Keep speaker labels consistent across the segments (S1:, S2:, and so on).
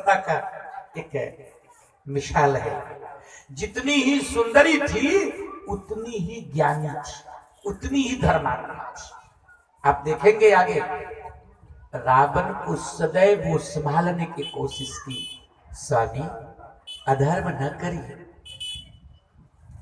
S1: का एक मिसाल है। जितनी ही सुंदरी थी उतनी ही ज्ञानी थी, उतनी ही धर्मात्मा थी। आप देखेंगे आगे रावण को सदैव वो संभालने की कोशिश की, स्वामी अधर्म न करिए,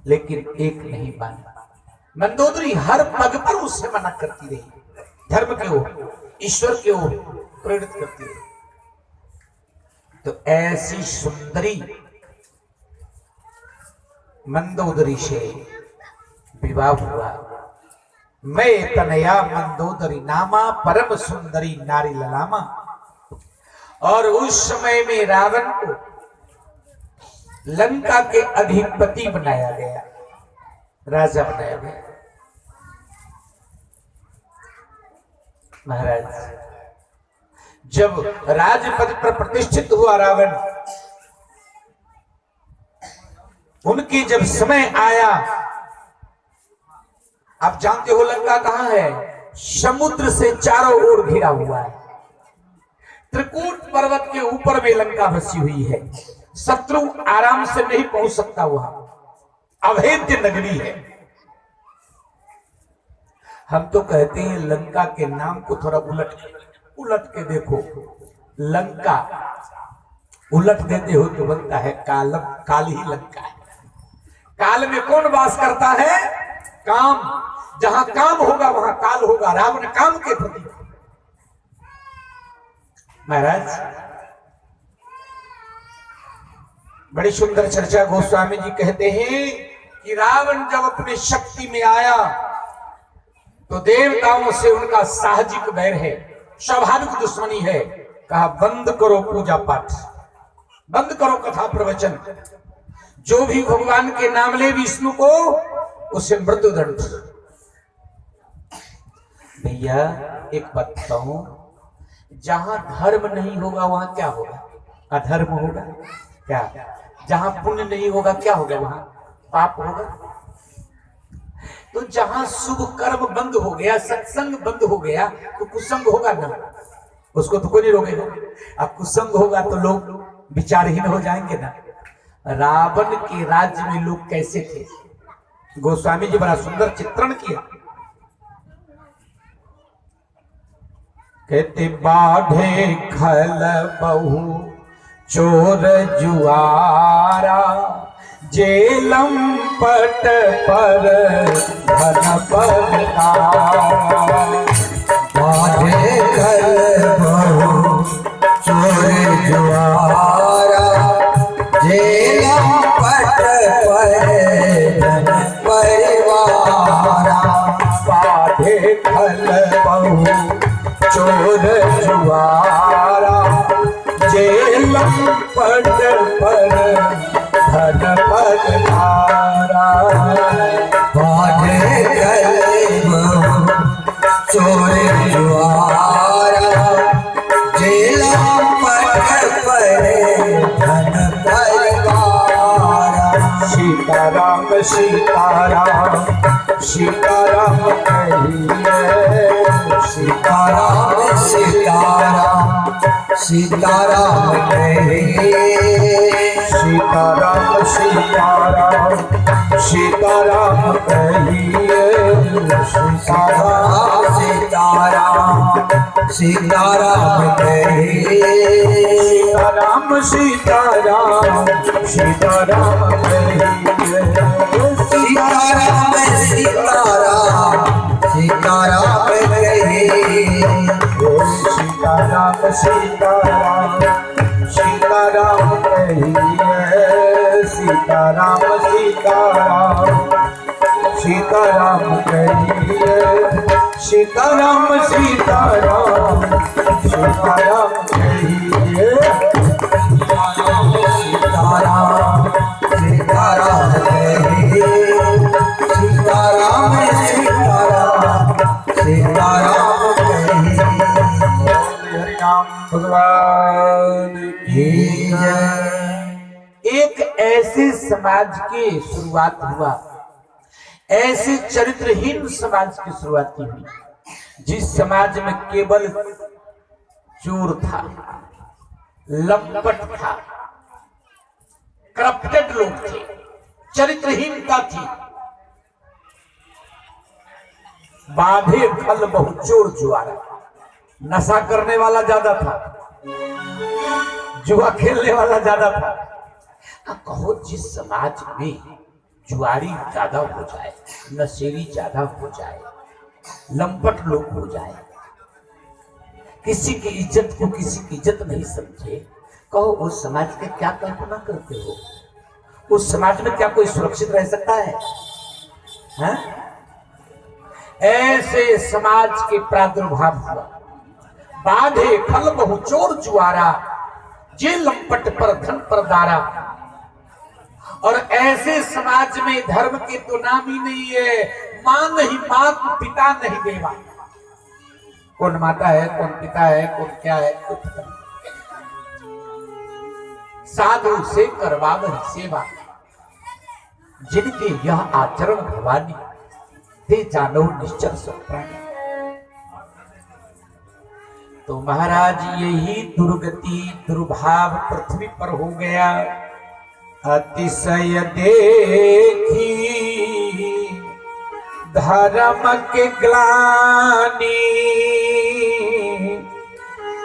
S1: लेकिन एक नहीं माना। मंदोदरी हर पग पर उससे मना करती रही, धर्म के ओर, ईश्वर के ओर प्रेरित करती रही। तो ऐसी सुंदरी मंदोदरी से विवाह हुआ। मैं तनया मंदोदरी नामा परम सुंदरी नारी ललामा। और उस समय में रावण को लंका के अधिपति बनाया गया, राजा बनाया गया। महाराज जब राजपद पर प्रतिष्ठित हुआ रावण, उनकी जब समय आया, आप जानते हो लंका कहां है? समुद्र से चारों ओर घिरा हुआ है। त्रिकूट पर्वत के ऊपर में लंका बसी हुई है। शत्रु आराम से नहीं पहुंच सकता, वहां अभेद्य नगरी है। हम तो कहते हैं लंका के नाम को थोड़ा उलट के देखो। लंका उलट देते हो तो बनता है कालम, काल ही लंका है। काल में कौन वास करता है? काम। जहां काम होगा वहां काल होगा। रावण काम के प्रति। महाराज बड़ी सुंदर चर्चा गोस्वामी जी कहते हैं कि रावण जब अपने शक्ति में आया तो देवताओं से उनका साहजिक वैर है, स्वाभाविक दुश्मनी है। कहा बंद करो पूजा पाठ, बंद करो कथा प्रवचन। जो भी भगवान के नाम ले विष्णु को, उसे मृत्युदंड। भैया एक बात बताऊं, जहां धर्म नहीं होगा वहां क्या होगा? अधर्म होगा। क्या? जहां पुण्य नहीं होगा क्या होगा? वहां पाप होगा। तो जहां शुभ कर्म बंद हो गया, सत्संग बंद हो गया, तो कुसंग होगा ना, उसको तो कोई नहीं रोकेगा। अब कुसंग होगा तो लोग विचारहीन हो जाएंगे ना। रावण के राज्य में लोग कैसे थे? गोस्वामी जी बड़ा सुंदर चित्रण किया। कहते बाढ़े खल बहु चोर जुआरा, जेलम पट पर धन पलकारा।
S2: बाढ़े खल बहु चोर जुआरा, जेलम पट पर धन परिवारा।
S1: बाढ़े खल बहु
S2: चोर जुआरा,
S1: जेलम पट पर धन पलकारा।
S2: बाढ़े खल बहु चोर जुआरा, जेलम पट पर धन परिवारा।
S1: सीताराम सीताराम सीताराम कहिए,
S2: सीताराम सीताराम सीताराम कहिए।
S1: सीताराम सीताराम सीताराम कहिए।
S2: सीताराम सीताराम सीताराम कहिए।
S1: सीताराम सीताराम सीताराम कहिए।
S2: सीताराम सीताराम सीताराम कहिए।
S1: सीताराम सीताराम सीताराम कहिए। सीताराम सीताराम सीताराम कहिए। सीताराम सीताराम सीताराम कहिए।
S2: सीताराम सीताराम कहिए। सीताराम सीताराम सीताराम कहिए।
S1: हरि नाम भगवान की जय। एक ऐसे समाज की शुरुआत हुआ, ऐसे चरित्रहीन समाज की शुरुआत हुई जिस समाज में केवल चोर था, लंपट था, करप्टेड लोग थे, चरित्रहीनता थी। बाधे खल बहु चोर जुआरा, नशा करने वाला ज्यादा था, जुआ खेलने वाला ज्यादा था। अब कहो जिस समाज में जुआरी ज्यादा हो जाए, नशेड़ी ज्यादा हो जाए, लंपट लोग हो जाए, किसी की इज्जत को किसी की इज्जत नहीं समझे, कहो उस समाज के क्या कल्पना करते हो? उस समाज में क्या कोई सुरक्षित रह सकता है? हैं? ऐसे समाज के प्रादुर्भाव हुआ। बाधे खल बहु चोर जुआरा, जे लंपट पर धन पर दारा। और ऐसे समाज में धर्म के तो नाम ही नहीं है, मां नहीं, मात पिता नहीं देवा। कौन माता है, कौन पिता है, कौन क्या है, कुछ नहीं। साधु से करवावन सेवा, जिनके यह आचरण भवानी, ते जानो निश्चर स्वप्राणी। तो महाराज यही दुर्गति दुर्भाव पृथ्वी पर हो गया। अतिशय देखी धर्म के ग्लानि,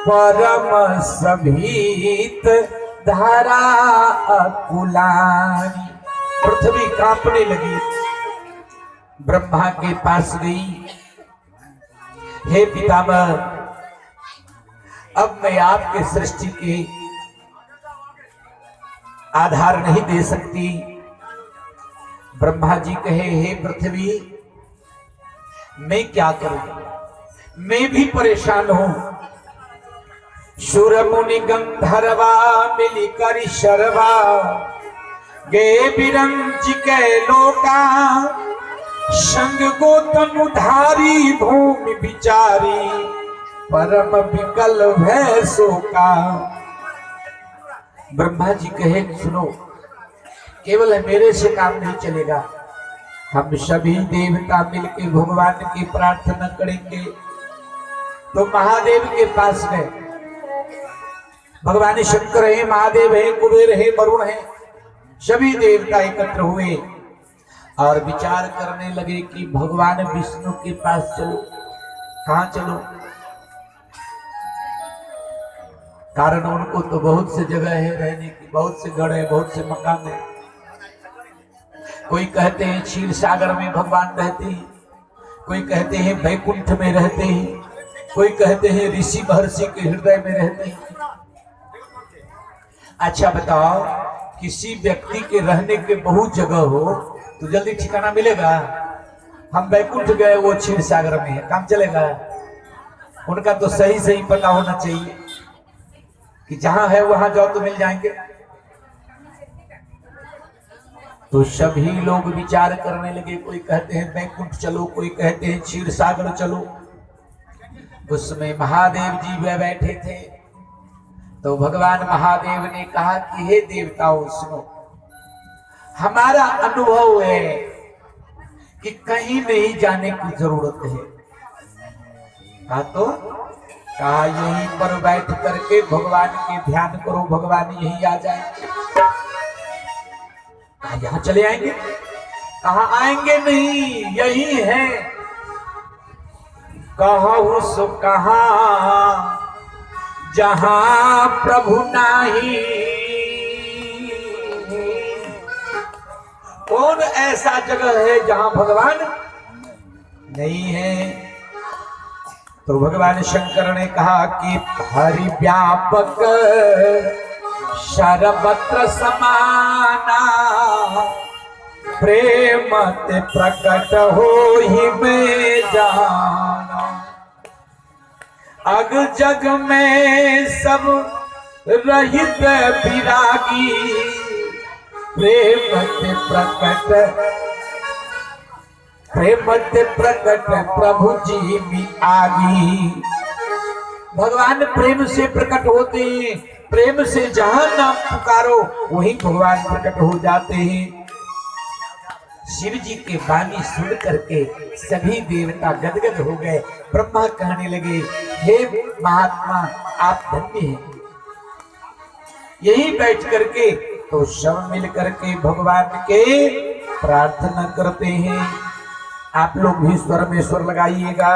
S1: परम सभीत धरा अकुलानी। पृथ्वी कांपने लगी, ब्रह्मा के पास गई, हे पितामह, अब मैं आपके सृष्टि के आधार नहीं दे सकती। ब्रह्मा जी कहे, हे पृथ्वी, मैं क्या करूं, मैं भी परेशान हूं। शुर मुनि गंधर्वा मिलिकर शर्वा, गे बिरंज के लोका, संग गोतनुधारी भूमि विचारी, परम विकल भय शोका। ब्रह्मा जी कहे, सुनो, केवल मेरे से काम नहीं चलेगा, हम सभी देवता मिलकर भगवान की प्रार्थना करेंगे। तो महादेव के पास गए। भगवान शंकर है, महादेव है, कुबेर है, वरुण है, सभी देवता एकत्र हुए और विचार करने लगे कि भगवान विष्णु के पास चलो। कहां चलो? कारण उनको तो बहुत से जगह है रहने की, बहुत से गढ़ है, बहुत से मकान है। कोई कहते हैं क्षीर सागर में भगवान रहते हैं, कोई कहते हैं वैकुंठ में रहते हैं, कोई कहते हैं ऋषि महर्षि के हृदय में रहते हैं। अच्छा बताओ, किसी व्यक्ति के रहने के बहुत जगह हो तो जल्दी ठिकाना मिलेगा? हम वैकुंठ गए, वो क्षीर सागर में है, काम चलेगा? उनका तो सही सही पता होना चाहिए कि जहां है वहां जाओ तो मिल जाएंगे। तो सभी लोग विचार करने लगे, कोई कहते हैं वैकुंठ चलो, कोई कहते हैं क्षीर सागर चलो। उसमें महादेव जी वे बैठे थे। तो भगवान महादेव ने कहा कि हे देवताओं सुनो, हमारा अनुभव है कि कहीं नहीं जाने की जरूरत है। कहा तो कहा यहीं पर बैठ करके भगवान के ध्यान करो, भगवान यहीं आ जाएंगे। कहा यहां चले आएंगे? कहा आएंगे नहीं, यही है। कहूं सो कहा जहां प्रभु नाही, कौन ऐसा जगह है जहां भगवान नहीं है? तो भगवान शंकर ने कहा कि हरि व्यापक सर्वत्र समाना, प्रेम ते प्रकट हो ही में जाना। अग जग में सब रहित विरागी, प्रेम ते प्रकट प्रभु जी भी आगी। भगवान प्रेम से प्रकट होते हैं, प्रेम से जहां नाम पुकारो वहीं भगवान प्रकट हो जाते हैं। शिव जी के वाणी सुन करके सभी देवता गदगद हो गए। ब्रह्मा कहने लगे, हे महात्मा आप धन्य हैं, यही बैठ करके तो सब मिल करके भगवान के प्रार्थना करते हैं। आप लोग भी स्वर में स्वर लगाइएगा।